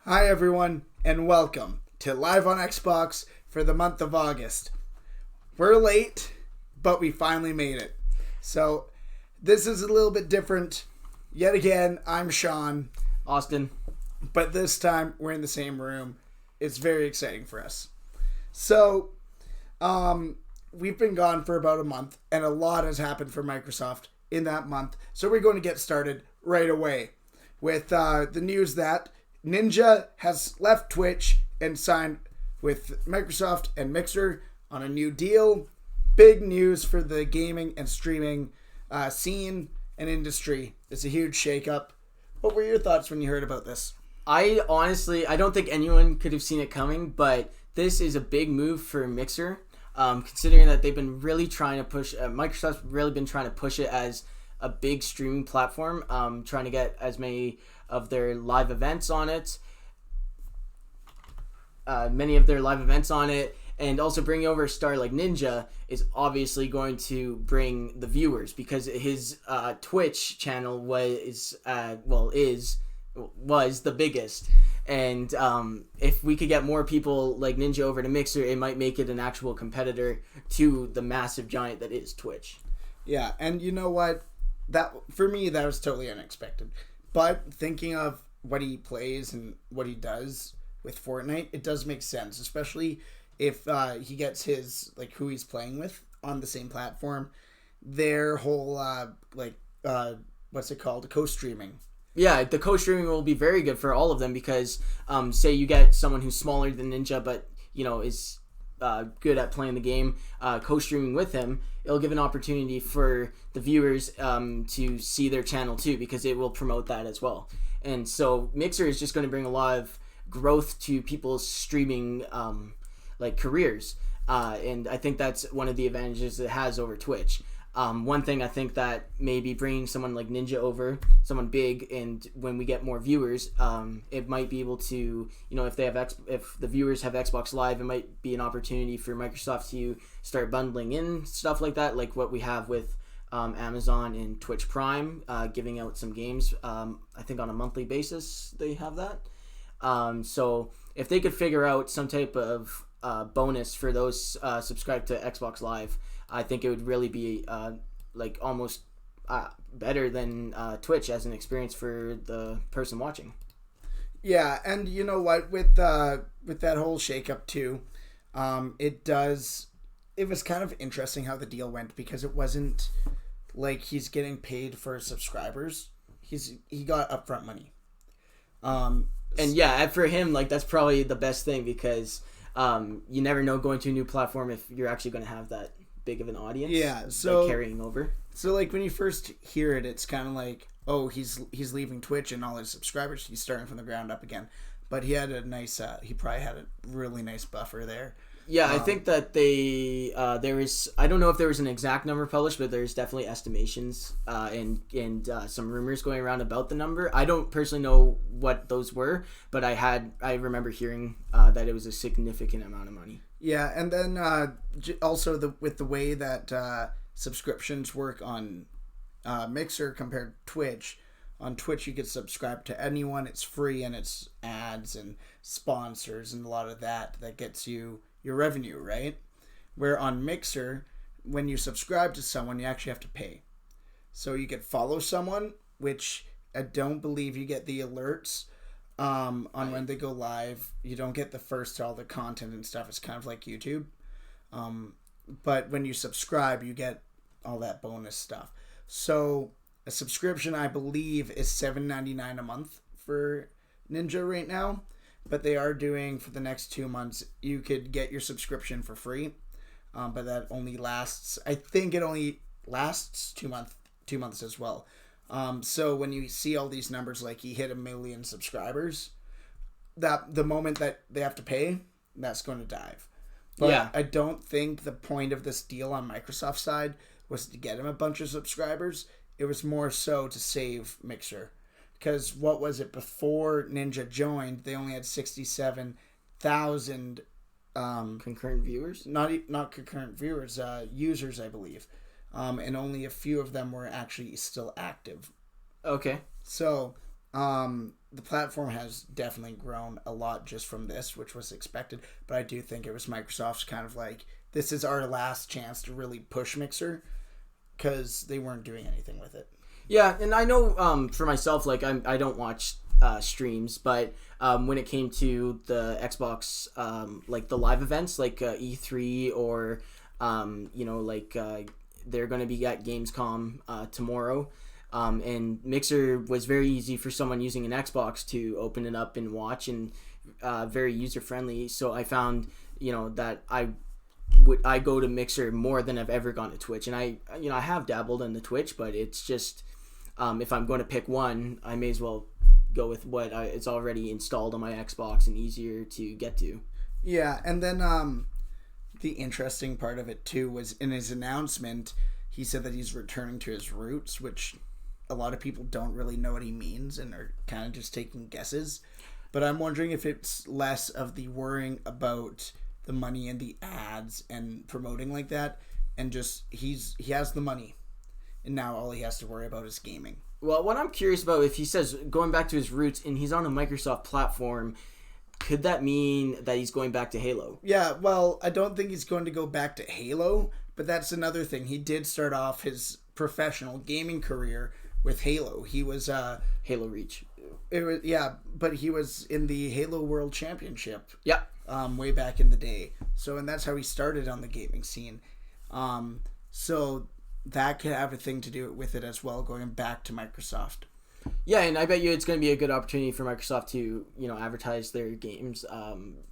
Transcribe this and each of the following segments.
Hi, everyone, and welcome to Live on Xbox for the month of August. We're late, but we finally made it. So, this is a little bit different. Yet again, I'm Sean, Austin. but this time we're in the same room. It's very exciting for us. So, we've been gone for about a month, and a lot has happened for Microsoft in that month. So, we're going to get started right away with the news that Ninja has left Twitch and signed with Microsoft and Mixer on a new deal. Big news for the gaming and streaming scene and industry. It's a huge shakeup. What were your thoughts when you heard about this? I don't think anyone could have seen it coming, but this is a big move for Mixer, considering that they've been really trying to push. Microsoft's really been trying to push it as a big streaming platform, trying to get as many of their live events on it, and also bringing over a star like Ninja is obviously going to bring the viewers because his Twitch channel was the biggest. And if we could get more people like Ninja over to Mixer, it might make it an actual competitor to the massive giant that is Twitch. Yeah, and you know what? That for me, that was totally unexpected. But thinking of what he plays and what he does with Fortnite, it does make sense, especially if he gets his who he's playing with on the same platform. Their whole what's it called, co-streaming. Yeah, the co-streaming will be very good for all of them because say you get someone who's smaller than Ninja but is good at playing the game, co-streaming with him, it'll give an opportunity for the viewers to see their channel too because it will promote that as well. And so Mixer is just going to bring a lot of growth to people's streaming careers, and I think that's one of the advantages it has over Twitch. One thing I think that maybe bringing someone like Ninja over, someone big, and when we get more viewers, it might be able to, if the viewers have Xbox Live, it might be an opportunity for Microsoft to start bundling in stuff like that, like what we have with Amazon and Twitch Prime, giving out some games. I think on a monthly basis they have that. So if they could figure out some type of bonus for those subscribed to Xbox Live, I think it would really be almost better than Twitch as an experience for the person watching. Yeah, and you know what? With that whole shakeup too, it was kind of interesting how the deal went because it wasn't like he's getting paid for subscribers. He got upfront money. And yeah, for him, that's probably the best thing because you never know going to a new platform if you're actually going to have that big of an audience. Yeah, so carrying over. So when you first hear it, it's kind of like, oh, he's leaving Twitch and all his subscribers. He's starting from the ground up again. But he had a nice. He probably had a really nice buffer there. Yeah, I think that they there is. I don't know if there was an exact number published, but there's definitely estimations and some rumors going around about the number. I don't personally know what those were, but I remember hearing that it was a significant amount of money. Yeah, and then also with the way that subscriptions work on Mixer compared to Twitch. On Twitch, you can subscribe to anyone. It's free, and it's ads and sponsors and a lot of that gets you your revenue, right? Where on Mixer, when you subscribe to someone, you actually have to pay. So you could follow someone, which I don't believe you get the alerts on when they go live. You don't get the first to all the content and stuff. It's kind of like YouTube. But when you subscribe, you get all that bonus stuff. So a subscription, I believe, is $7.99 a month for Ninja right now. But they are doing, for the next 2 months, you could get your subscription for free. But that only lasts, I think it only lasts 2 months as well. So when you see all these numbers, like he hit 1 million subscribers, that the moment that they have to pay, that's going to dive. But yeah. I don't think the point of this deal on Microsoft's side was to get him a bunch of subscribers. It was more so to save Mixer. Because what was it, before Ninja joined, they only had 67,000 concurrent viewers? Not concurrent viewers, users, I believe. And only a few of them were actually still active. Okay. So The platform has definitely grown a lot just from this, which was expected. But I do think it was Microsoft's kind of like, this is our last chance to really push Mixer, because they weren't doing anything with it. Yeah, and I know for myself, like I don't watch streams, but when it came to the Xbox, like the live events, like E3 or they're going to be at Gamescom tomorrow. And Mixer was very easy for someone using an Xbox to open it up and watch, and very user friendly. So I found that I go to Mixer more than I've ever gone to Twitch, and I have dabbled in the Twitch, but it's just if I'm going to pick one, I may as well go with what it's already installed on my Xbox and easier to get to. Yeah, and then the interesting part of it too was in his announcement, he said that he's returning to his roots, which a lot of people don't really know what he means and are kind of just taking guesses. But I'm wondering if it's less of the worrying about the money and the ads and promoting like that, and just he has the money, and now all he has to worry about is gaming. Well, what I'm curious about, if he says going back to his roots and he's on a Microsoft platform, could that mean that he's going back to Halo? Yeah, well, I don't think he's going to go back to Halo, but that's another thing. He did start off his professional gaming career with Halo. He was Halo Reach. But he was in the Halo World Championship. Yeah. Way back in the day. And that's how he started on the gaming scene. So that could have a thing to do with it as well, going back to Microsoft. Yeah, and I bet you it's going to be a good opportunity for Microsoft to, advertise their games,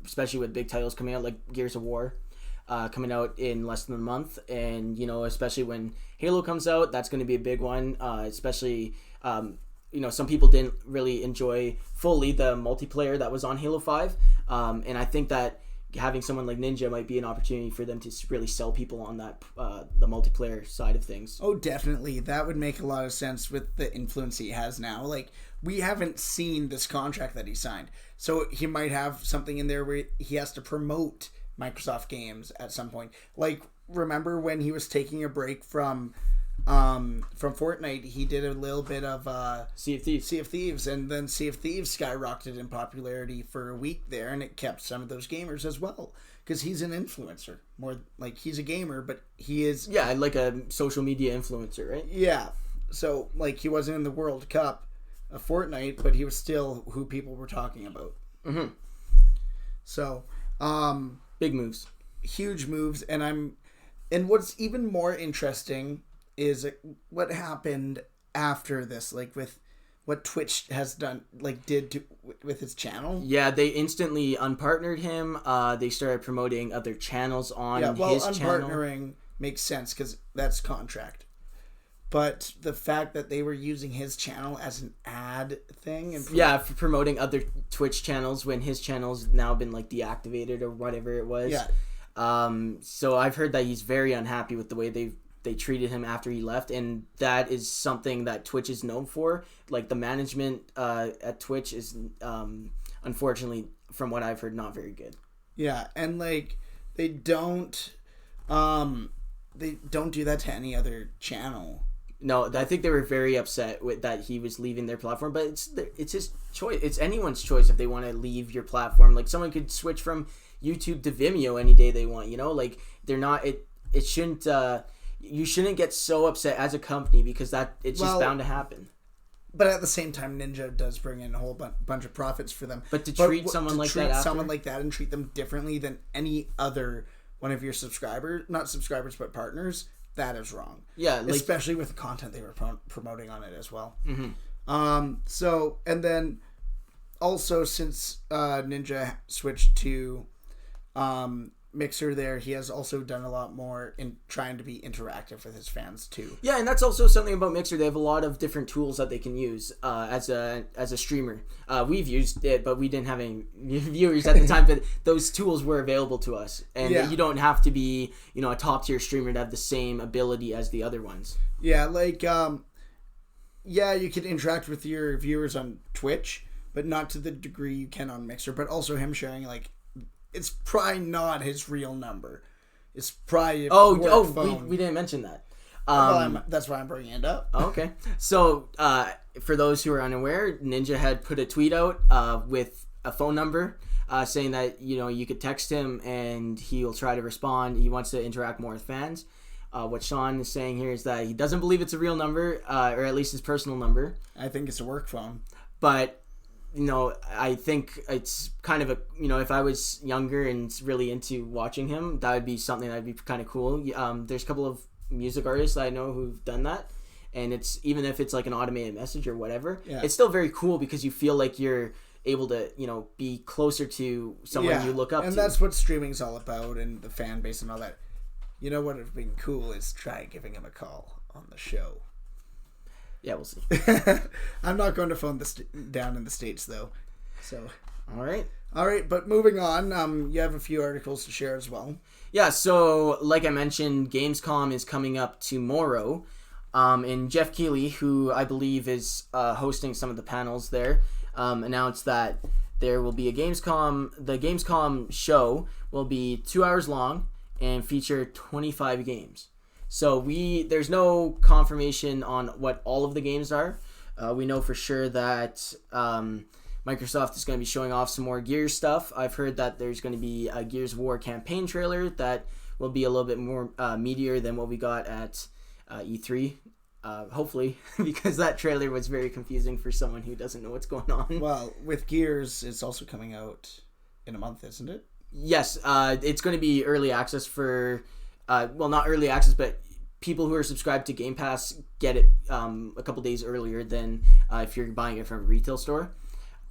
especially with big titles coming out like Gears of War coming out in less than a month. And, especially when Halo comes out, that's going to be a big one, especially, some people didn't really enjoy fully the multiplayer that was on Halo 5. And I think that having someone like Ninja might be an opportunity for them to really sell people on that the multiplayer side of things. Oh, definitely. That would make a lot of sense with the influence he has now. Like, we haven't seen this contract that he signed. So he might have something in there where he has to promote Microsoft games at some point. Like, remember when he was taking a break from Fortnite, he did a little bit of Sea of Thieves, and then Sea of Thieves skyrocketed in popularity for a week there, and it kept some of those gamers as well, because he's an influencer. More like, he's a gamer, but he is like a social media influencer, right? Yeah. So like, he wasn't in the World Cup of Fortnite, but he was still who people were talking about. Mm-hmm. So big moves, huge moves, and what's even more interesting is what happened after this, like with what Twitch has done, like with his channel. Yeah, they instantly unpartnered him. They started promoting other channels on his channel. Unpartnering makes sense because that's contract. But the fact that they were using his channel as an ad thing, and for promoting other Twitch channels when his channel's now been like deactivated or whatever it was. Yeah. So I've heard that he's very unhappy with the way they treated him after he left, and that is something that Twitch is known for. Like, the management at Twitch is unfortunately, from what I've heard, not very good. Yeah, and like, they don't do that to any other channel. No, I think they were very upset with that he was leaving their platform, but it's his choice. It's anyone's choice if they want to leave your platform. Like, someone could switch from YouTube to Vimeo any day they want, like, they're not, it shouldn't, you shouldn't get so upset as a company, because it's just bound to happen. But at the same time, Ninja does bring in a whole bunch of profits for them. But treat someone like that and treat them differently than any other one of your partners, that is wrong. Yeah, like, especially with the content they were promoting on it as well. Mm-hmm. So, and then also, since Ninja switched to Mixer there, he has also done a lot more in trying to be interactive with his fans too. Yeah, and that's also something about Mixer. They have a lot of different tools that they can use as a streamer. We've used it, but we didn't have any viewers at the time. But those tools were available to us, and you don't have to be a top tier streamer to have the same ability as the other ones. Yeah, like you can interact with your viewers on Twitch, but not to the degree you can on Mixer. But also him sharing, like, it's probably not his real number. It's probably phone. We didn't mention that. That's why I'm bringing it up. Okay. So, for those who are unaware, Ninja had put a tweet out with a phone number saying that, you could text him and he'll try to respond. He wants to interact more with fans. What Sean is saying here is that he doesn't believe it's a real number, or at least his personal number. I think it's a work phone. But, I think it's kind of if I was younger and really into watching him, that would be something that would be kind of cool. There's a couple of music artists I know who've done that. And it's, even if it's like an automated message or whatever, it's still very cool because you feel like you're able to, be closer to someone you look up to. And that's what streaming's all about, and the fan base and all that. You know what would have been cool is try giving him a call on the show. Yeah, we'll see. I'm not going to phone down in the States, though. So, all right, but moving on, you have a few articles to share as well. Yeah, so like I mentioned, Gamescom is coming up tomorrow, and Jeff Keighley, who I believe is hosting some of the panels there, announced that there will be a Gamescom. The Gamescom show will be 2 hours long and feature 25 games. So there's no confirmation on what all of the games are. We know for sure that Microsoft is going to be showing off some more Gears stuff. I've heard that there's going to be a Gears of War campaign trailer that will be a little bit more meatier than what we got at E3. Hopefully, because that trailer was very confusing for someone who doesn't know what's going on. Well, with Gears, it's also coming out in a month, isn't it? Yes, it's going to be early access for... not early access, but people who are subscribed to Game Pass get it a couple days earlier than if you're buying it from a retail store.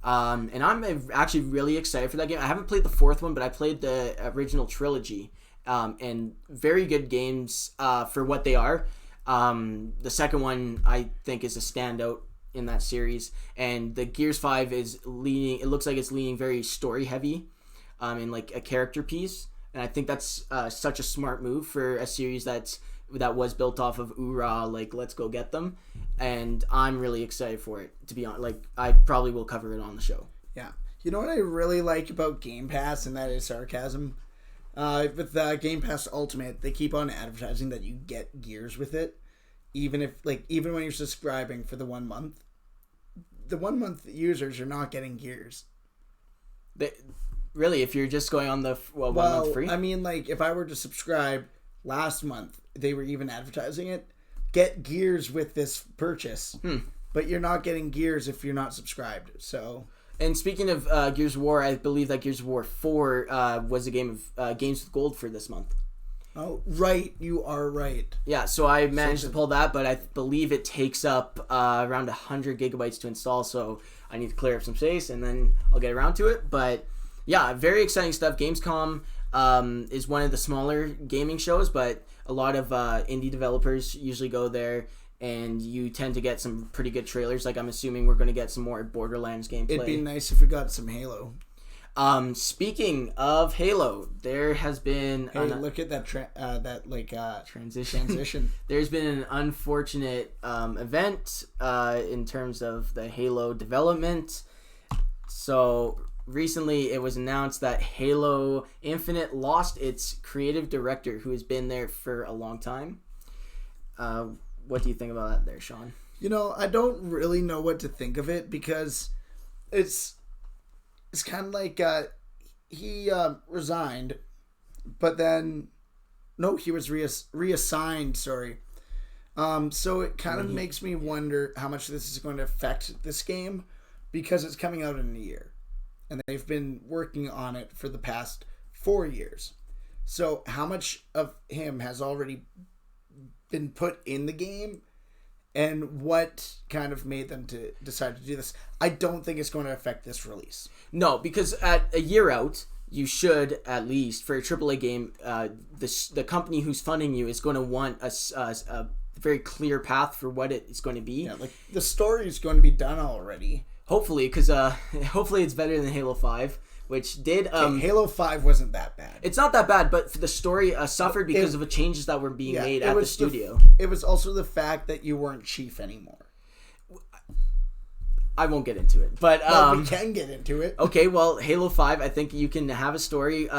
And I'm actually really excited for that game. I haven't played the fourth one, but I played the original trilogy. And very good games for what they are. The second one, I think, is a standout in that series. And the Gears 5 it looks like it's leaning very story heavy in like a character piece. And I think that's such a smart move for a series that was built off of Oorah, like, let's go get them. And I'm really excited for it, to be honest. Like, I probably will cover it on the show. Yeah. You know what I really like about Game Pass, and that is sarcasm? With Game Pass Ultimate, they keep on advertising that you get Gears with it. Even when you're subscribing for the 1 month. The 1 month users are not getting Gears. Really, if you're just going on the 1 month free? I mean, like, if I were to subscribe last month, they were even advertising it. Get Gears with this purchase. But you're not getting Gears if you're not subscribed. So. And speaking of Gears of War, I believe that Gears of War 4 was a game of Games with Gold for this month. Oh, right. You are right. Yeah, so I managed to pull that, but I believe it takes up around 100 gigabytes to install, so I need to clear up some space, and then I'll get around to it. But yeah, very exciting stuff. Gamescom is one of the smaller gaming shows, but a lot of indie developers usually go there, and you tend to get some pretty good trailers. Like, I'm assuming we're going to get some more Borderlands gameplay. It'd be nice if we got some Halo. Speaking of Halo, there has been... Hey, look at that transition. There's been an unfortunate event in terms of the Halo development. So recently it was announced that Halo Infinite lost its creative director, who has been there for a long time. What do you think about that there, Sean? You know, I don't really know what to think of it, because it's kind of like he resigned, but then he was reassigned. Sorry. So it kind of makes me wonder how much this is going to affect this game, because it's coming out in a year, and they've been working on it for the past 4 years. So how much of him has already been put in the game, and what kind of made them to decide to do this? I don't think it's going to affect this release. No, because at a year out, you should, at least, for a AAA game, the company who's funding you is going to want a very clear path for what it's going to be. Yeah, like, the story is going to be done already. Hopefully, because hopefully it's better than Halo 5, which did... Halo 5 wasn't that bad. It's not that bad, but the story suffered because of the changes that were being made at the studio. It was also the fact that you weren't Chief anymore. I won't get into it, but... we can get into it. Okay, well, Halo 5, I think you can have a story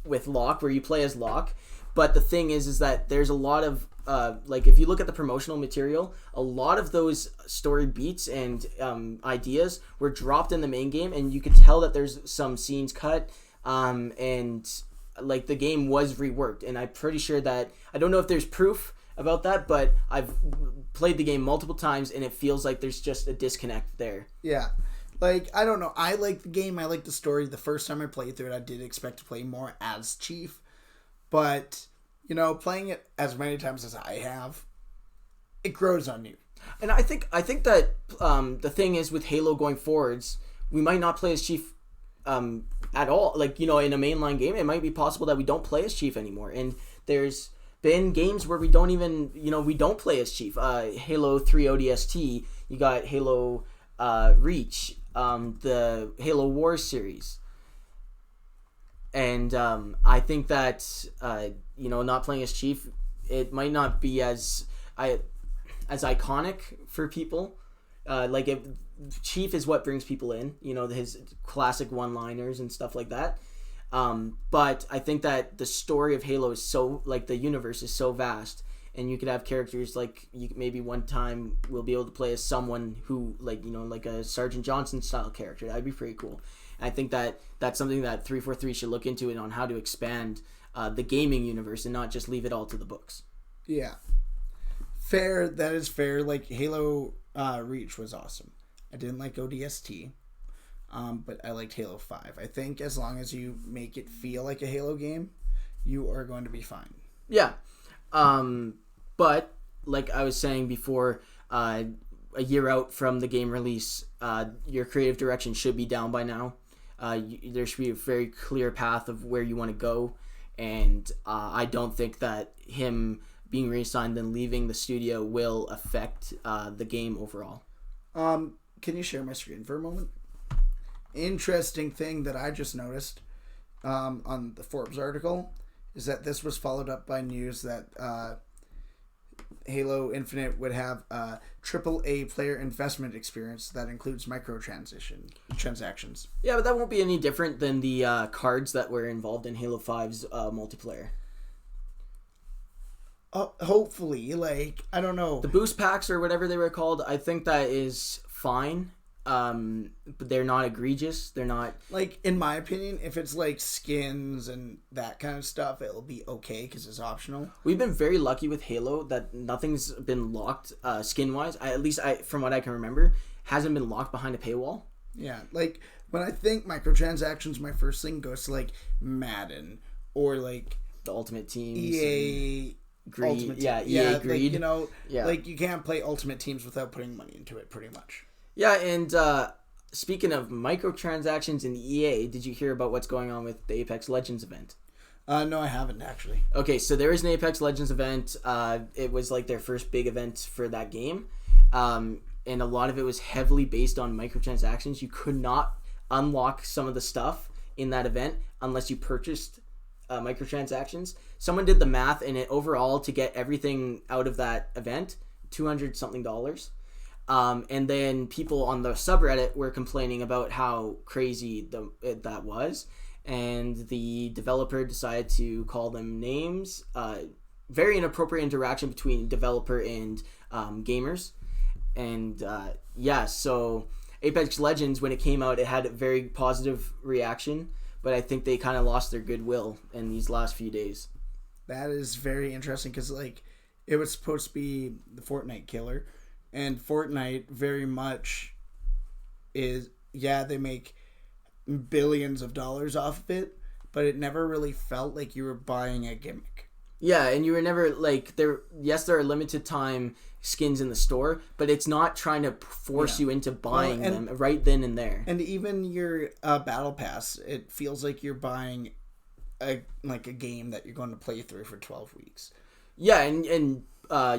with Locke, where you play as Locke, but the thing is that there's a lot of like if you look at the promotional material, a lot of those story beats and ideas were dropped in the main game, and you could tell that there's some scenes cut, and like the game was reworked. And I'm pretty sure that, I don't know if there's proof about that, but I've played the game multiple times and it feels like there's just a disconnect there. Yeah. Like, I don't know. I like the game. I like the story. The first time I played through it, I did expect to play more as Chief. But, you know, playing it as many times as I have, it grows on you. And I think that the thing is with Halo going forwards, we might not play as Chief at all. Like, you know, in a mainline game, it might be possible that we don't play as Chief anymore. And there's been games where we don't even, you know, we don't play as Chief. Halo 3 ODST, you got Halo Reach, the Halo Wars series. And I think that, you know, not playing as Chief, it might not be as iconic for people. Like, Chief is what brings people in, you know, his classic one-liners and stuff like that. But I think that the story of Halo is so, like, the universe is so vast, and you could have characters like, maybe one time we'll be able to play as someone who, like, you know, like a Sergeant Johnson style character. That'd be pretty cool. And I think that that's something that 343 should look into, and on how to expand the gaming universe and not just leave it all to the books. Yeah. Fair. That is fair. Like, Halo Reach was awesome. I didn't like ODST. But I liked Halo 5. I think as long as you make it feel like a Halo game, you are going to be fine. Yeah. But like I was saying before, a year out from the game release, your creative direction should be down by now. There should be a very clear path of where you want to go. And I don't think that him being reassigned and leaving the studio will affect the game overall. Can you share my screen for a moment? Interesting thing that I just noticed on the Forbes article is that this was followed up by news that Halo Infinite would have a AAA player investment experience that includes transactions. Yeah, but that won't be any different than the cards that were involved in Halo 5's multiplayer. Hopefully, like, I don't know. The boost packs or whatever they were called, I think that is fine. But they're not egregious. They're not, like, in my opinion, if it's like skins and that kind of stuff, it'll be okay because it's optional. We've been very lucky with Halo that nothing's been locked skin wise. At least from what I can remember, hasn't been locked behind a paywall. Yeah, like when I think microtransactions, my first thing goes to like Madden or like the Ultimate Teams, EA Greed. Ultimate EA Greed. Like, you know, like you can't play Ultimate Teams without putting money into it, pretty much. Yeah, and speaking of microtransactions in EA, did you hear about what's going on with the Apex Legends event? No, I haven't, actually. Okay, so there is an Apex Legends event. It was like their first big event for that game. And a lot of it was heavily based on microtransactions. You could not unlock some of the stuff in that event unless you purchased microtransactions. Someone did the math, and it overall, to get everything out of that event, $200 something. And then people on the subreddit were complaining about how crazy that was, and the developer decided to call them names. Very inappropriate interaction between developer and gamers. And so Apex Legends, when it came out, it had a very positive reaction, but I think they kind of lost their goodwill in these last few days. That is very interesting because, like, it was supposed to be the Fortnite killer. And Fortnite very much is, they make billions of dollars off of it, but it never really felt like you were buying a gimmick. Yeah, and you were never, like, there are limited time skins in the store, but it's not trying to force you into buying them right then and there. And even your Battle Pass, it feels like you're buying a game that you're going to play through for 12 weeks. Yeah, and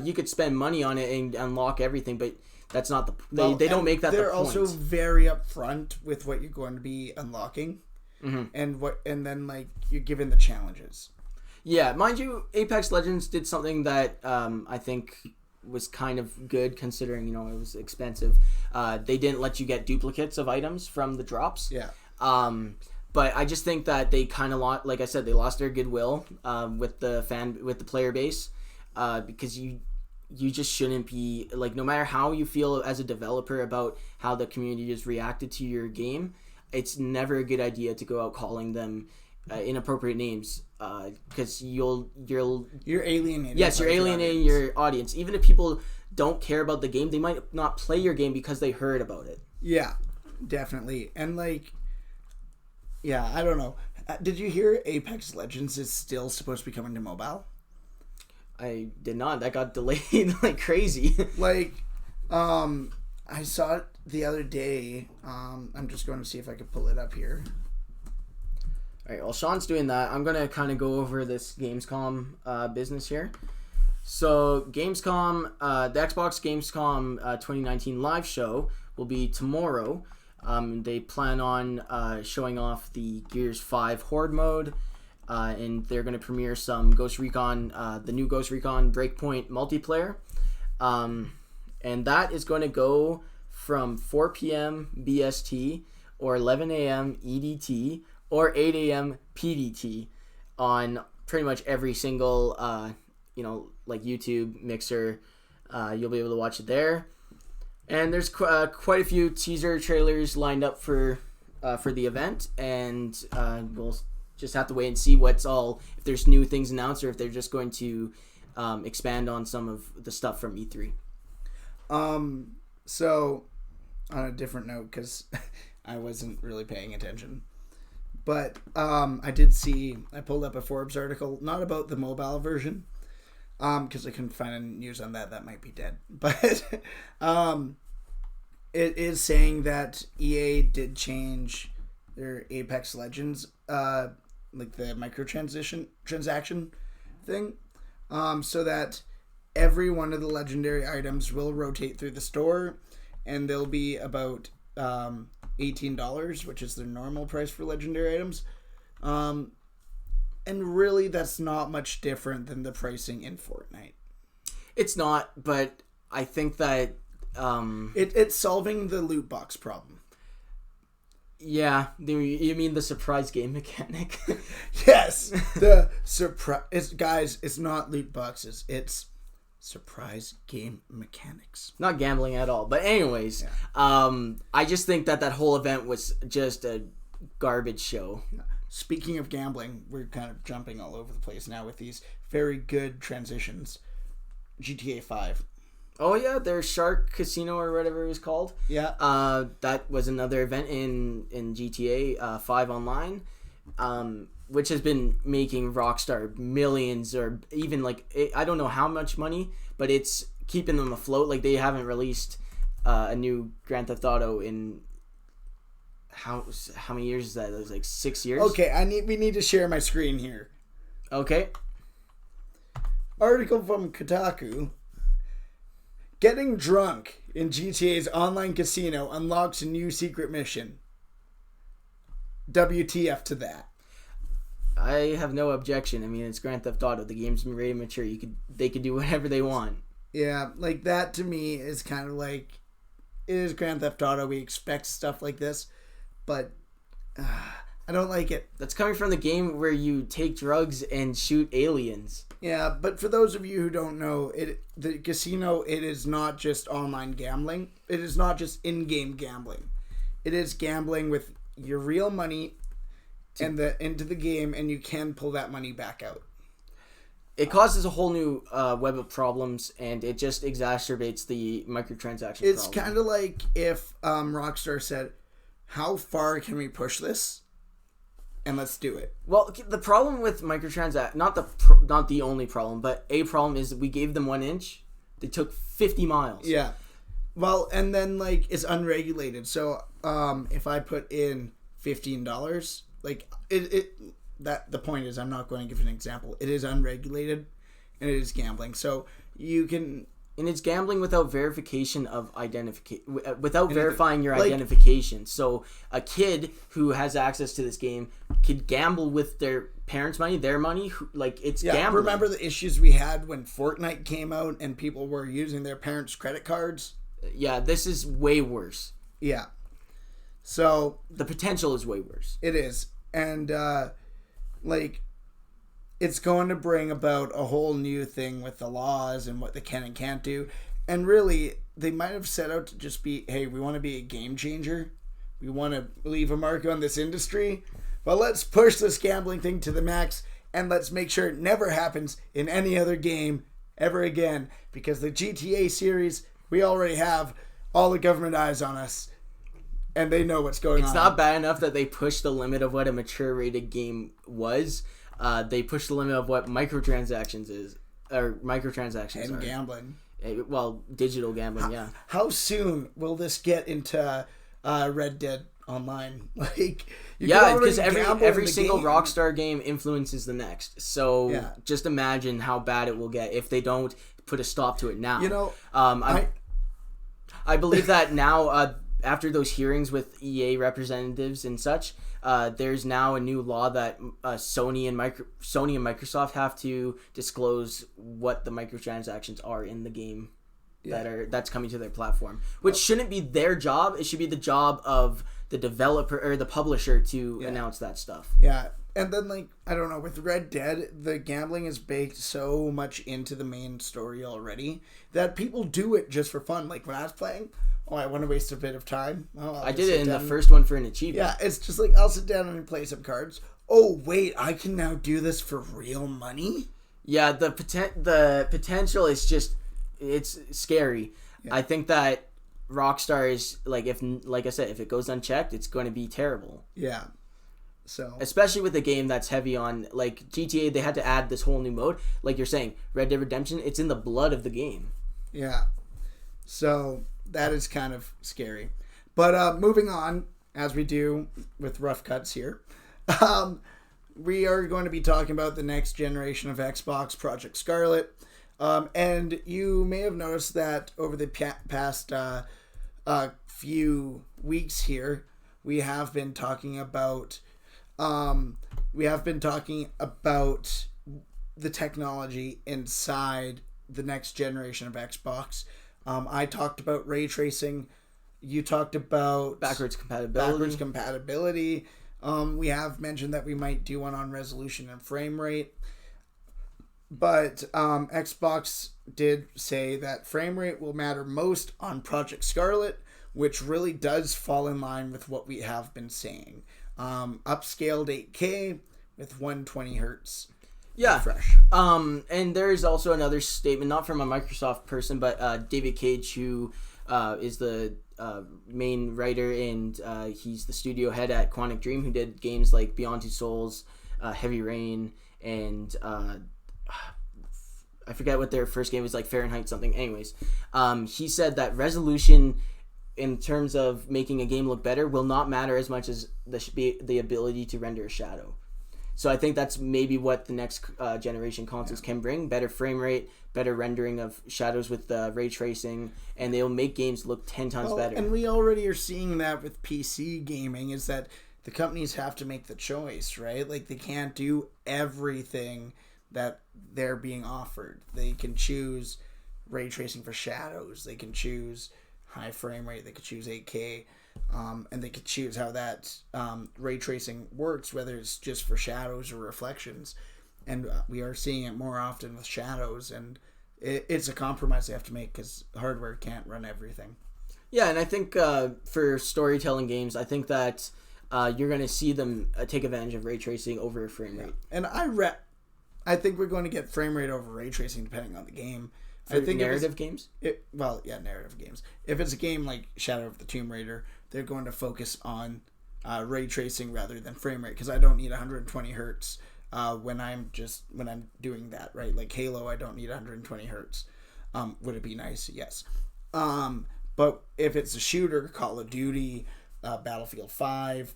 you could spend money on it and unlock everything, but that's not they don't make that the point. They're also very upfront with what you're going to be unlocking, and then like you're given the challenges. Yeah, mind you, Apex Legends did something that I think was kind of good considering, you know, it was expensive. They didn't let you get duplicates of items from the drops. Yeah. But I just think that they kind of lost, like I said, they lost their goodwill with the player base. because you just shouldn't be like, no matter how you feel as a developer about how the community has reacted to your game, it's never a good idea to go out calling them inappropriate names, because you're alienating. Yes, you're alienating your audience. Even if people don't care about the game, they might not play your game because they heard about it. Yeah, definitely. And like, yeah, I don't know. Did you hear Apex Legends is still supposed to be coming to mobile? I did not. That got delayed like crazy. Like, I saw it the other day. I'm just going to see if I could pull it up here. All right, while Sean's doing that, I'm going to kind of go over this Gamescom business here. So, Gamescom, the Xbox Gamescom 2019 live show will be tomorrow. They plan on showing off the Gears 5 Horde mode, and they're going to premiere some Ghost Recon, the new Ghost Recon Breakpoint multiplayer. And that is going to go from 4 p.m. BST or 11 a.m. EDT or 8 a.m. PDT on pretty much every single, like YouTube, Mixer. You'll be able to watch it there. And there's quite a few teaser trailers lined up for the event, and we'll just have to wait and see if there's new things announced, or if they're just going to expand on some of the stuff from E3. So, on a different note, because I wasn't really paying attention, but I pulled up a Forbes article, not about the mobile version, because I couldn't find any news on that. That might be dead. But it is saying that EA did change their Apex Legends, like the transaction thing, so that every one of the legendary items will rotate through the store, and they'll be about $18, which is their normal price for legendary items. And really, that's not much different than the pricing in Fortnite. It's not, but I think that it's solving the loot box problem. Yeah, you mean the surprise game mechanic? Yes, the surprise. Guys, it's not loot boxes. It's surprise game mechanics. Not gambling at all. But anyways, yeah. I just think that whole event was just a garbage show. Speaking of gambling, we're kind of jumping all over the place now with these very good transitions. GTA 5. Oh yeah, their Shark Casino or whatever it was called. Yeah. That was another event in GTA 5 Online, which has been making Rockstar millions, or even I don't know how much money, but it's keeping them afloat. Like, they haven't released a new Grand Theft Auto in how many years is that? It was like 6 years. Okay, we need to share my screen here. Okay. Article from Kotaku. Getting drunk in GTA's online casino unlocks a new secret mission. WTF to that? I have no objection. I mean, it's Grand Theft Auto. The game's been really mature. They could do whatever they want. Yeah, like that to me is kind of like, it is Grand Theft Auto. We expect stuff like this, but I don't like it. That's coming from the game where you take drugs and shoot aliens. Yeah, but for those of you who don't know, the casino, it is not just online gambling. It is not just in-game gambling. It is gambling with your real money into the game, and you can pull that money back out. It causes a whole new web of problems, and it just exacerbates the microtransaction It's problem. kind of like if Rockstar said, how far can we push this? And let's do it. Well, the problem with microtransaction, not the only problem, but a problem is we gave them 1 inch. They took 50 miles. Yeah. Well, and then it's unregulated. So if I put in $15, the point is, I'm not going to give an example. It is unregulated, and it is gambling. So you can. And it's gambling without verification of without verifying your identification. So a kid who has access to this game could gamble with their parents' money, their money. It's gambling. Remember the issues we had when Fortnite came out and people were using their parents' credit cards? Yeah, this is way worse. Yeah. So the potential is way worse. It is. And it's going to bring about a whole new thing with the laws and what they can and can't do. And really, they might have set out to just be, hey, we want to be a game changer. We want to leave a mark on this industry. But let's push this gambling thing to the max, and let's make sure it never happens in any other game ever again. Because the GTA series, we already have all the government eyes on us, and they know what's going on. It's not bad enough that they pushed the limit of what a mature rated game was. They pushed the limit of what microtransactions and are. Gambling. Well, digital gambling, yeah. How soon will this get into Red Dead Online? Like, because every single Rockstar game influences the next. So just imagine how bad it will get if they don't put a stop to it now. You know, I believe that now, after those hearings with EA representatives and such, there's now a new law that Sony and Microsoft have to disclose what the microtransactions are in the game that's coming to their platform, which shouldn't be their job. It should be the job of the developer or the publisher to announce that stuff. Yeah. And then, like, I don't know, with Red Dead, the gambling is baked so much into the main story already that people do it just for fun. Like, when I was playing, I want to waste a bit of time. I did it in the first one for an achievement. Yeah, it's just like, I'll sit down and play some cards. Oh, wait, I can now do this for real money? Yeah, the potential is just, it's scary. Yeah. I think that Rockstar is, like I said, if it goes unchecked, it's going to be terrible. Yeah. So, especially with a game that's heavy on, like, GTA, they had to add this whole new mode. Like you're saying, Red Dead Redemption, it's in the blood of the game. Yeah. So that is kind of scary. But moving on, as we do with rough cuts here, we are going to be talking about the next generation of Xbox, Project Scarlet. And you may have noticed that over the past few weeks here, we have been talking about the technology inside the next generation of Xbox. I talked about ray tracing. You talked about backwards compatibility. We have mentioned that we might do one on resolution and frame rate. But Xbox did say that frame rate will matter most on Project Scarlet, which really does fall in line with what we have been saying. Upscaled 8K with 120 hertz. Yeah. Refresh. And there is also another statement, not from a Microsoft person, but David Cage, who is the main writer, and he's the studio head at Quantic Dream, who did games like Beyond Two Souls, Heavy Rain, and I forget what their first game was, like Fahrenheit something. Anyways, he said that resolution, in terms of making a game look better, will not matter as much as the ability to render a shadow. So I think that's maybe what the next generation consoles can bring: better frame rate, better rendering of shadows with ray tracing, and they'll make games look 10 times better. And we already are seeing that with PC gaming, is that the companies have to make the choice, right? Like, they can't do everything that they're being offered. They can choose ray tracing for shadows. They can choose high frame rate. They could choose 8K. And they could choose how that ray tracing works, whether it's just for shadows or reflections. And we are seeing it more often with shadows, and it's a compromise they have to make because hardware can't run everything. Yeah, and I think for storytelling games, I think that you're going to see them take advantage of ray tracing over frame rate. And I think we're going to get frame rate over ray tracing depending on the game. I think narrative games? Narrative games. If it's a game like Shadow of the Tomb Raider, they're going to focus on ray tracing rather than frame rate, because I don't need 120 hertz when I'm doing that, right? Like Halo, I don't need 120 hertz. Would it be nice? Yes. But if it's a shooter, Call of Duty, Battlefield 5,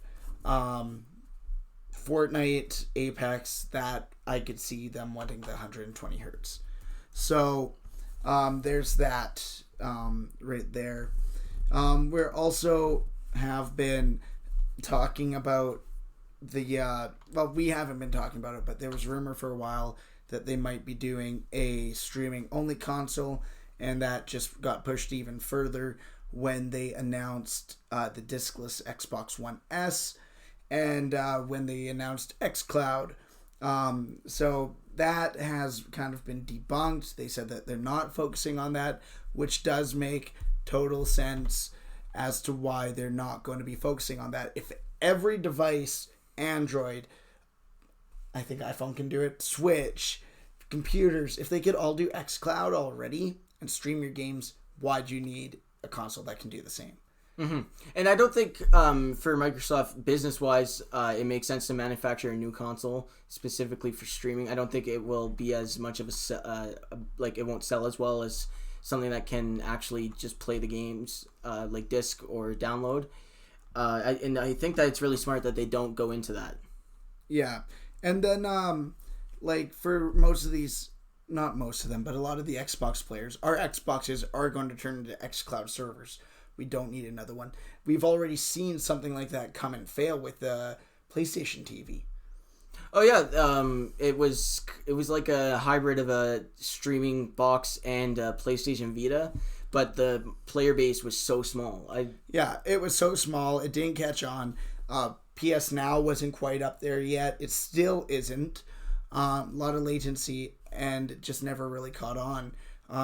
Fortnite, Apex, that I could see them wanting the 120 hertz. So there's that right there. We're also have been talking about we haven't been talking about it, but there was rumor for a while that they might be doing a streaming only console, and that just got pushed even further when they announced the discless Xbox One S, and when they announced xCloud. So that has kind of been debunked. They said that they're not focusing on that, which does make total sense as to why they're not going to be focusing on that. If every device, Android, I think iPhone can do it, Switch, computers, if they could all do xCloud already and stream your games, why do you need a console that can do the same? Mm-hmm. And I don't think for Microsoft, business-wise, it makes sense to manufacture a new console specifically for streaming. I don't think it will be as much of it won't sell as well as something that can actually just play the games like disc or download. I think that it's really smart that they don't go into that. Yeah. And then, for most of these, not most of them, but a lot of the Xbox players, our Xboxes are going to turn into xCloud servers. We don't need another one. We've already seen something like that come and fail with the PlayStation TV. Oh yeah, it was like a hybrid of a streaming box and a PlayStation Vita, but the player base was so small. Yeah, it was so small. It didn't catch on. PS Now wasn't quite up there yet. It still isn't. A lot of latency, and it just never really caught on.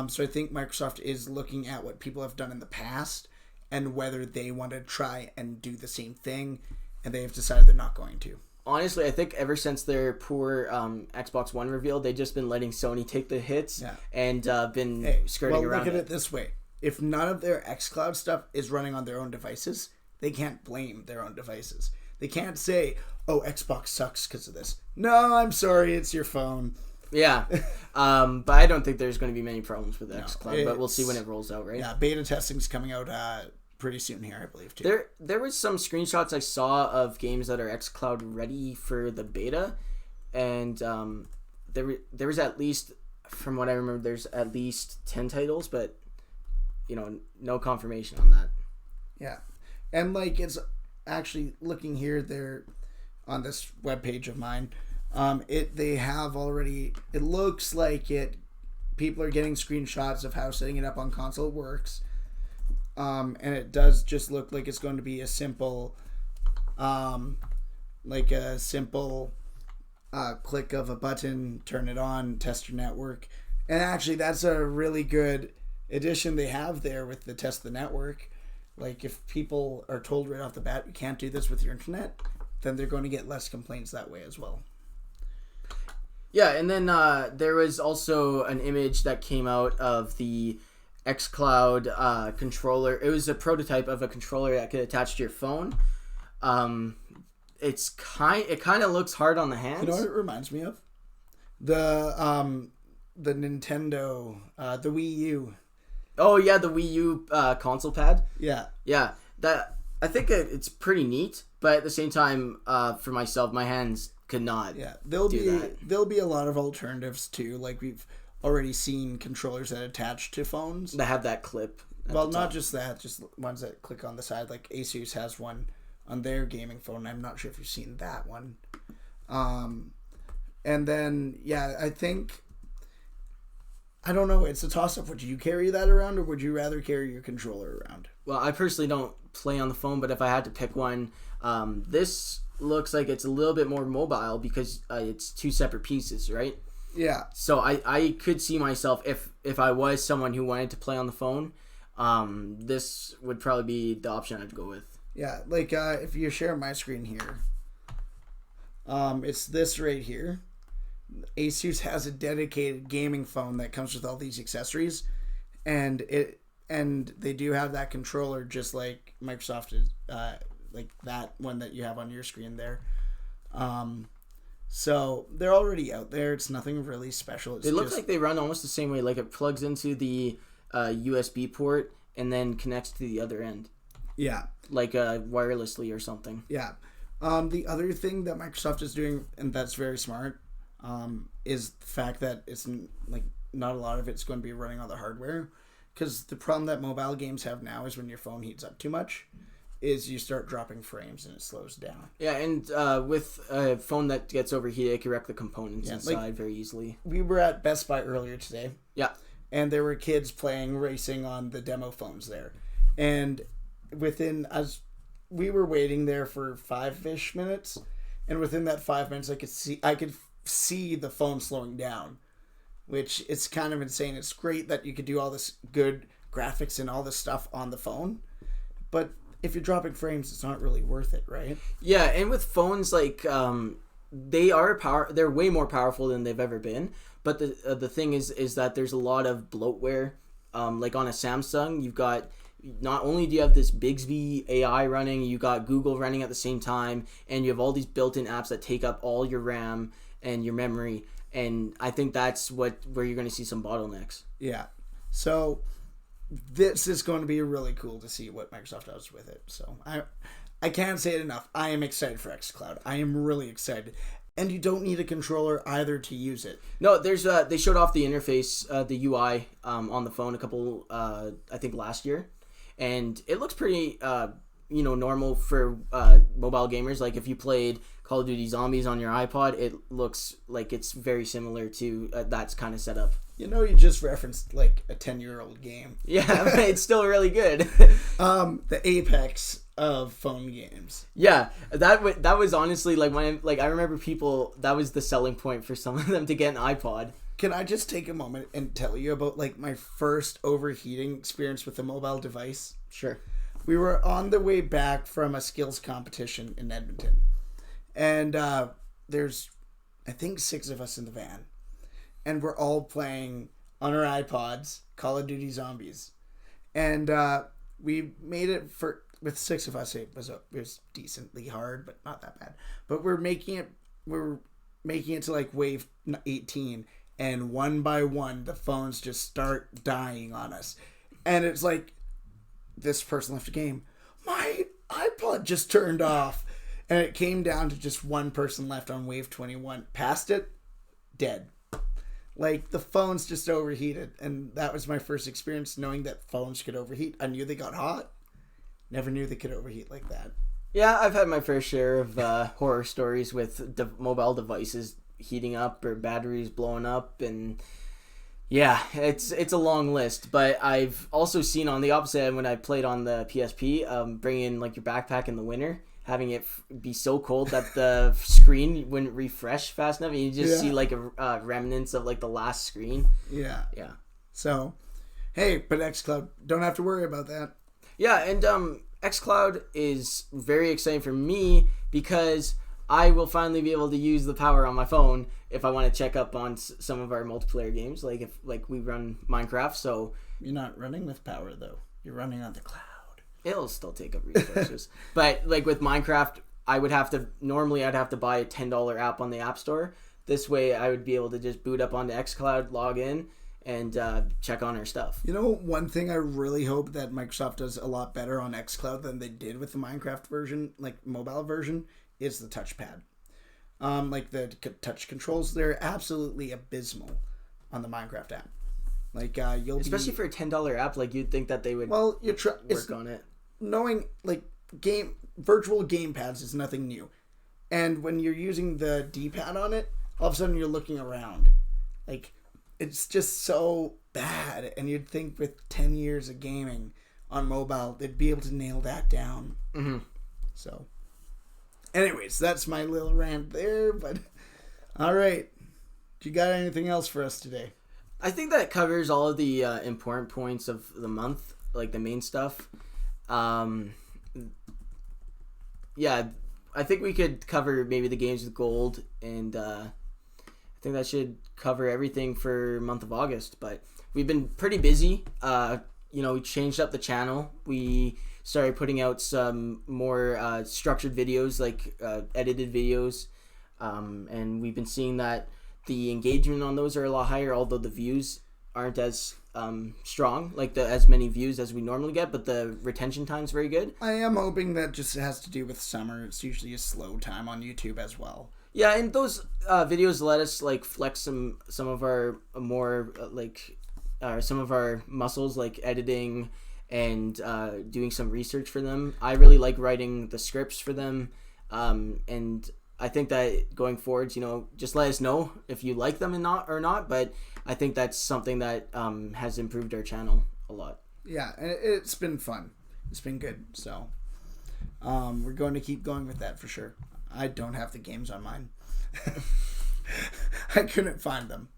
So I think Microsoft is looking at what people have done in the past and whether they want to try and do the same thing, and they have decided they're not going to. Honestly, I think ever since their poor Xbox One reveal, they've just been letting Sony take the hits and been skirting around look at it this way. If none of their xCloud stuff is running on their own devices, they can't blame their own devices. They can't say, oh, Xbox sucks because of this. No, I'm sorry, it's your phone. Yeah, but I don't think there's going to be many problems with xCloud, but we'll see when it rolls out, right? Yeah, beta testing's coming out pretty soon here, I believe, too. There was some screenshots I saw of games that are xCloud ready for the beta, and there was at least, from what I remember, there's at least 10 titles, but, no confirmation on that. Yeah, and, it's actually looking here, they're on this webpage of mine, they have already, it looks like people are getting screenshots of how setting it up on console works. And it does just look like it's going to be a simple, click of a button, turn it on, test your network. And actually, that's a really good addition they have there with the test the network. If people are told right off the bat, you can't do this with your internet, then they're going to get less complaints that way as well. Yeah, and then there was also an image that came out of the xCloud controller. It was a prototype of a controller that could attach to your phone. It kind of looks hard on the hands. You know what it reminds me of? The Nintendo, the Wii U. Oh yeah, the Wii U console pad. Yeah. Yeah, that I think it's pretty neat, but at the same time, for myself, my hands could not. Yeah, there'll be a lot of alternatives too. We've already seen controllers that attach to phones that have that clip. Well, not just that, just ones that click on the side. Asus has one on their gaming phone. I'm not sure if you've seen that one. And then I think, I don't know. It's a toss-up. Would you carry that around, or would you rather carry your controller around? Well, I personally don't play on the phone, but if I had to pick one, this looks like it's a little bit more mobile because it's two separate pieces, right? Yeah. So I could see myself, if I was someone who wanted to play on the phone, this would probably be the option I'd go with. Yeah, if you share my screen here, it's this right here. Asus has a dedicated gaming phone that comes with all these accessories, and they do have that controller just like Microsoft is, like that one that you have on your screen there. So they're already out there. It's nothing really special. They look like they run almost the same way. It plugs into the USB port and then connects to the other end. Yeah. Wirelessly or something. Yeah. The other thing that Microsoft is doing, and that's very smart, is the fact that it's not a lot of it's going to be running on the hardware. Because the problem that mobile games have now is when your phone heats up too much, is you start dropping frames and it slows down. Yeah, and with a phone that gets overheated, it can wreck the components inside very easily. We were at Best Buy earlier today. Yeah. And there were kids playing racing on the demo phones there. And as we were waiting there for 5-ish minutes, and within that 5 minutes I could see the phone slowing down, which it's kind of insane. It's great that you could do all this good graphics and all this stuff on the phone, but if you're dropping frames, it's not really worth it, right? Yeah, and with phones, like they're way more powerful than they've ever been. But the thing is that there's a lot of bloatware. Like on a Samsung, you've got, not only do you have this Bixby AI running, you got Google running at the same time, and you have all these built-in apps that take up all your RAM and your memory. And I think that's where you're going to see some bottlenecks. Yeah. So this is going to be really cool to see what Microsoft does with it. So I can't say it enough. I am excited for xCloud. I am really excited. And you don't need a controller either to use it. No, there's they showed off the interface, the UI on the phone a couple, I think last year, and it looks pretty, normal for mobile gamers. Like if you played Call of Duty Zombies on your iPod, it looks like it's very similar to that kind of setup. You just referenced like a 10-year-old game. Yeah, it's still really good. The Apex of phone games. Yeah, that was honestly like I remember people, that was the selling point for some of them to get an iPod. Can I just take a moment and tell you about like my first overheating experience with a mobile device? Sure. We were on the way back from a skills competition in Edmonton, and there's I think 6 of us in the van, and we're all playing on our iPods Call of Duty Zombies, and we made it for. With 6 of us, it was decently hard, but not that bad. But we're making it to like wave 18, and one by one, the phones just start dying on us. And it's like, this person left the game. My iPod just turned off. And it came down to just one person left on wave 21. Past it, dead. Like, the phones just overheated. And that was my first experience knowing that phones could overheat. I knew they got hot. Never knew they could overheat like that. Yeah, I've had my fair share of horror stories with mobile devices heating up or batteries blowing up, and yeah, it's a long list. But I've also seen on the opposite end when I played on the PSP, bringing like your backpack in the winter, having it be so cold that the screen wouldn't refresh fast enough, and you just see like a remnants of like the last screen. Yeah. So, hey, but xCloud, don't have to worry about that. Yeah, and xCloud is very exciting for me because I will finally be able to use the power on my phone if I want to check up on some of our multiplayer games, like if we run Minecraft. So you're not running with power though; you're running on the cloud. It'll still take up resources, but like with Minecraft, I'd have to buy a $10 app on the App Store. This way, I would be able to just boot up onto xCloud, log in, and check on our stuff. One thing I really hope that Microsoft does a lot better on xCloud than they did with the Minecraft version, like mobile version, is the touchpad. Like the touch controls, they're absolutely abysmal on the Minecraft app. Like especially for a $10 app, like you'd think that they would work on it. Knowing like virtual gamepads is nothing new, and when you're using the D-pad on it, all of a sudden you're looking around, like. It's just so bad, and you'd think with 10 years of gaming on mobile, they'd be able to nail that down. Mm-hmm. So, anyways, that's my little rant there, but all right. Do you got anything else for us today? I think that covers all of the important points of the month, like the main stuff. Yeah, I think we could cover maybe the games with gold, and I think that should cover everything for month of August. But we've been pretty busy. We changed up the channel. We started putting out some more structured videos, like edited videos, and we've been seeing that the engagement on those are a lot higher, although the views aren't as strong, like as many views as we normally get, but the retention time's very good. I am hoping that just has to do with summer. It's usually a slow time on YouTube as well. Yeah, and those videos let us like flex some of our more some of our muscles, like editing and doing some research for them. I really like writing the scripts for them, and I think that going forwards, just let us know if you like them or not. But I think that's something that has improved our channel a lot. Yeah, and it's been fun. It's been good. So we're going to keep going with that for sure. I don't have the games on mine. I couldn't find them.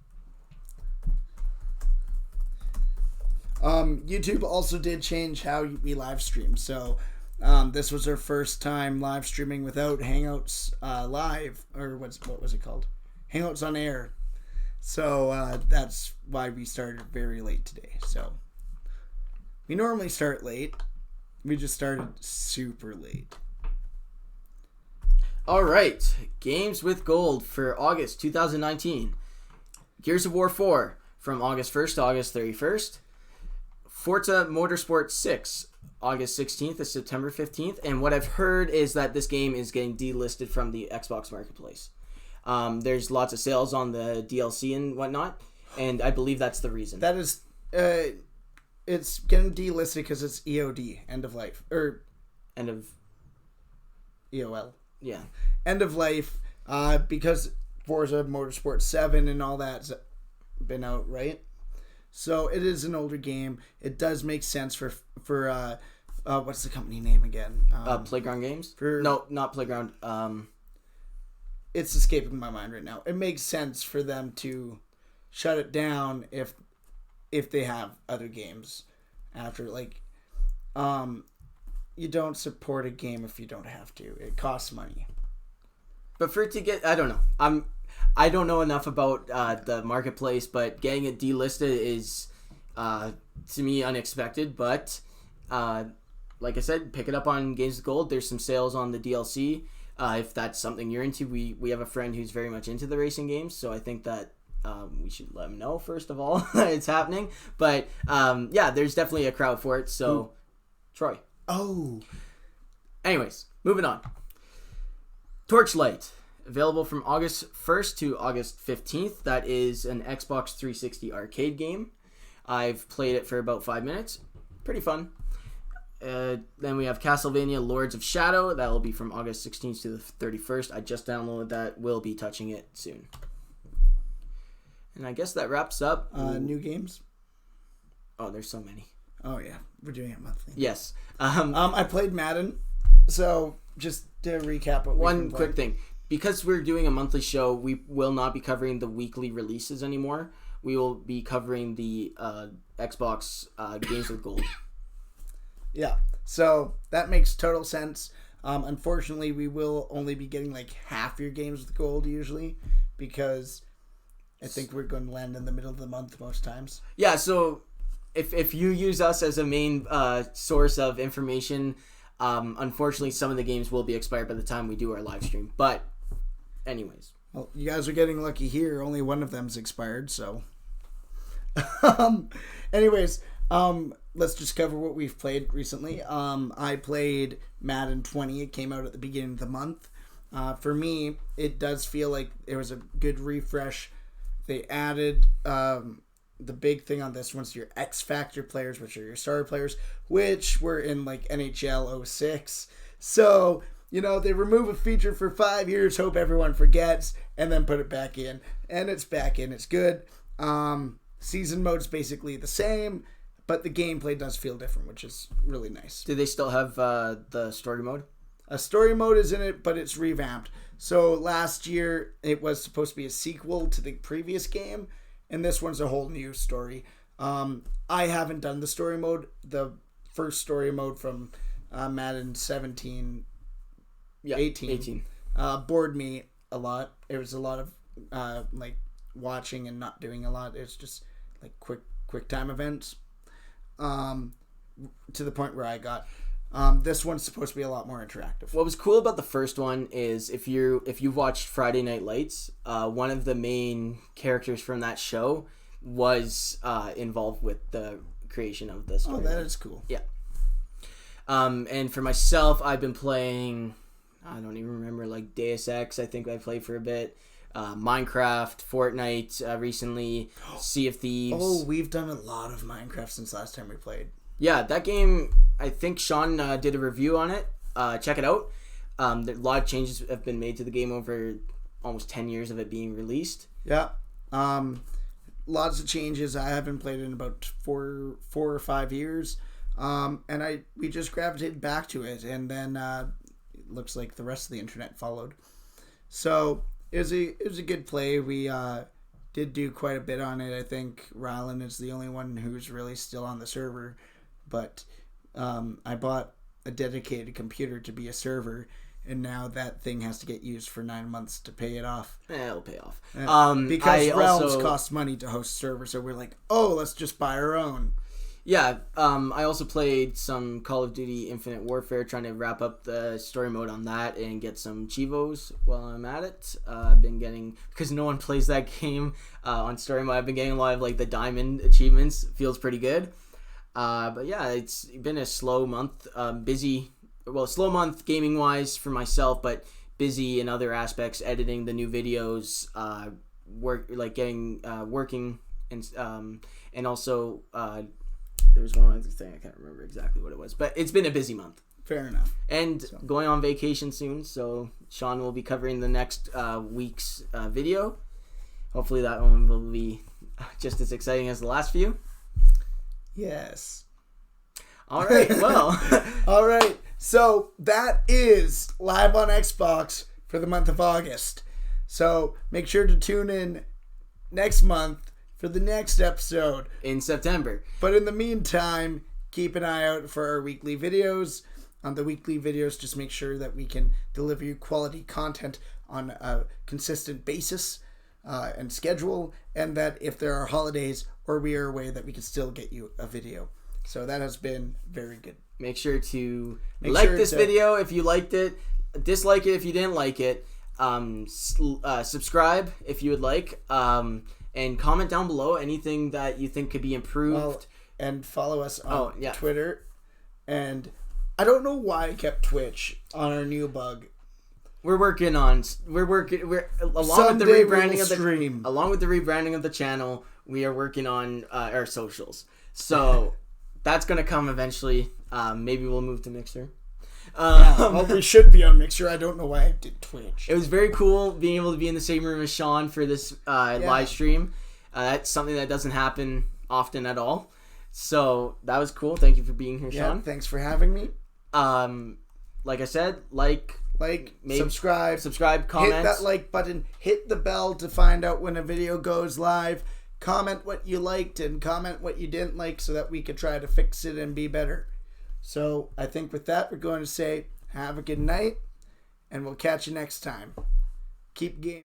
YouTube also did change how we live stream. So this was our first time live streaming without Hangouts live, or what was it called? Hangouts on air. So that's why we started very late today. So we normally start late. We just started super late. All right, games with gold for August 2019. Gears of War 4 from August 1st to August 31st. Forza Motorsport 6, August 16th to September 15th. And what I've heard is that this game is getting delisted from the Xbox Marketplace. There's lots of sales on the DLC and whatnot, and I believe that's the reason. That is, it's getting delisted because it's EOD, end of life, or End of EOL. Yeah. End of life, because Forza Motorsport 7 and all that's been out, right? So it is an older game. It does make sense for what's the company name again? Playground Games? For, no, not Playground. It's escaping my mind right now. It makes sense for them to shut it down if they have other games after, like, you don't support a game if you don't have to. It costs money. But for it to get, I don't know. I don't know enough about the marketplace, but getting it delisted is to me unexpected. But like I said, pick it up on Games with Gold. There's some sales on the DLC. If that's something you're into, we have a friend who's very much into the racing games, so I think that we should let him know first of all that it's happening. But yeah, there's definitely a crowd for it. So, Ooh. Troy. Oh. Anyways, moving on. Torchlight, available from August 1st to August 15th. That is an Xbox 360 arcade game. I've played it for about 5 minutes. Pretty fun. Then we have Castlevania Lords of Shadow. That will be from August 16th to the 31st. I just downloaded that. Will be touching it soon. And I guess that wraps up. New games? Oh, there's so many. Oh, yeah. We're doing it monthly. Yes. I played Madden. So, just to recap what one quick thing. Because we're doing a monthly show, we will not be covering the weekly releases anymore. We will be covering the Xbox Games with Gold. Yeah, so that makes total sense. Unfortunately, we will only be getting like half your games with gold usually, because I think we're going to land in the middle of the month most times. Yeah, so if you use us as a main source of information, unfortunately some of the games will be expired by the time we do our live stream. But anyways. Well, you guys are getting lucky here. Only one of them's expired, so. Anyways, let's just cover what we've played recently. I played Madden 20. It came out at the beginning of the month. For me, it does feel like it was a good refresh. They added the big thing on this one's your X Factor players, which are your star players, which were in like NHL 06. So, you know, they remove a feature for 5 years, hope everyone forgets, and then put it back in. And it's back in. It's good. Season mode's basically the same, but the gameplay does feel different, which is really nice. Do they still have the story mode? A story mode is in it, but it's revamped. So last year, it was supposed to be a sequel to the previous game, and this one's a whole new story. I haven't done the story mode. The first story mode from Madden 17, 18. Bored me a lot. It was a lot of like watching and not doing a lot. It's just like quick time events. To the point where I got. This one's supposed to be a lot more interactive. What was cool about the first one is if you've watched Friday Night Lights, one of the main characters from that show was involved with the creation of the story. Oh, that is cool. Yeah. And for myself, I've been playing, I don't even remember, like Deus Ex, I think I played for a bit. Minecraft, Fortnite recently, Sea of Thieves. Oh, we've done a lot of Minecraft since last time we played. Yeah, that game, I think Sean did a review on it. Check it out. A lot of changes have been made to the game over almost 10 years of it being released. Yeah. Lots of changes. I haven't played in about four or 5 years. And we just gravitated back to it. And then it looks like the rest of the internet followed. So it was a good play. We did do quite a bit on it. I think Rylan is the only one who's really still on the server, but I bought a dedicated computer to be a server, and now that thing has to get used for 9 months to pay it off. It'll pay off. Because Realms cost money to host servers, so we're like, oh, let's just buy our own. Yeah, I also played some Call of Duty Infinite Warfare, trying to wrap up the story mode on that and get some Chivos while I'm at it. I've been getting, because no one plays that game on story mode, I've been getting a lot of like the diamond achievements. Feels pretty good. But yeah, it's been a slow month. Slow month gaming wise for myself, but busy in other aspects, editing the new videos, working, and also there was one other thing, I can't remember exactly what it was, but it's been a busy month. Fair enough. And going on vacation soon, so Sean will be covering the next week's video. Hopefully that one will be just as exciting as the last few. Yes. All right, well. All right, so that is Live on Xbox for the month of August. So make sure to tune in next month for the next episode in September. But in the meantime, keep an eye out for our weekly videos. On the weekly videos, just make sure that we can deliver you quality content on a consistent basis and schedule, and that if there are holidays or we are away, that we can still get you a video. So that has been very good. Make sure to like this video if you liked it, dislike it if you didn't like it, subscribe if you would like, and comment down below anything that you think could be improved. And follow us on Twitter. And I don't know why I kept Twitch on our new bug. We're along with the rebranding of the channel, we are working on our socials. So that's gonna come eventually. Maybe we'll move to Mixer. We should be on Mixer. I don't know why I did Twitch. It was very cool being able to be in the same room as Sean for this live stream. That's something that doesn't happen often at all. So that was cool. Thank you for being here, Sean. Thanks for having me. Like I said, subscribe, comment. Hit that like button. Hit the bell to find out when a video goes live. Comment what you liked and comment what you didn't like so that we could try to fix it and be better. So I think with that, we're going to say have a good night, and we'll catch you next time. Keep gaming.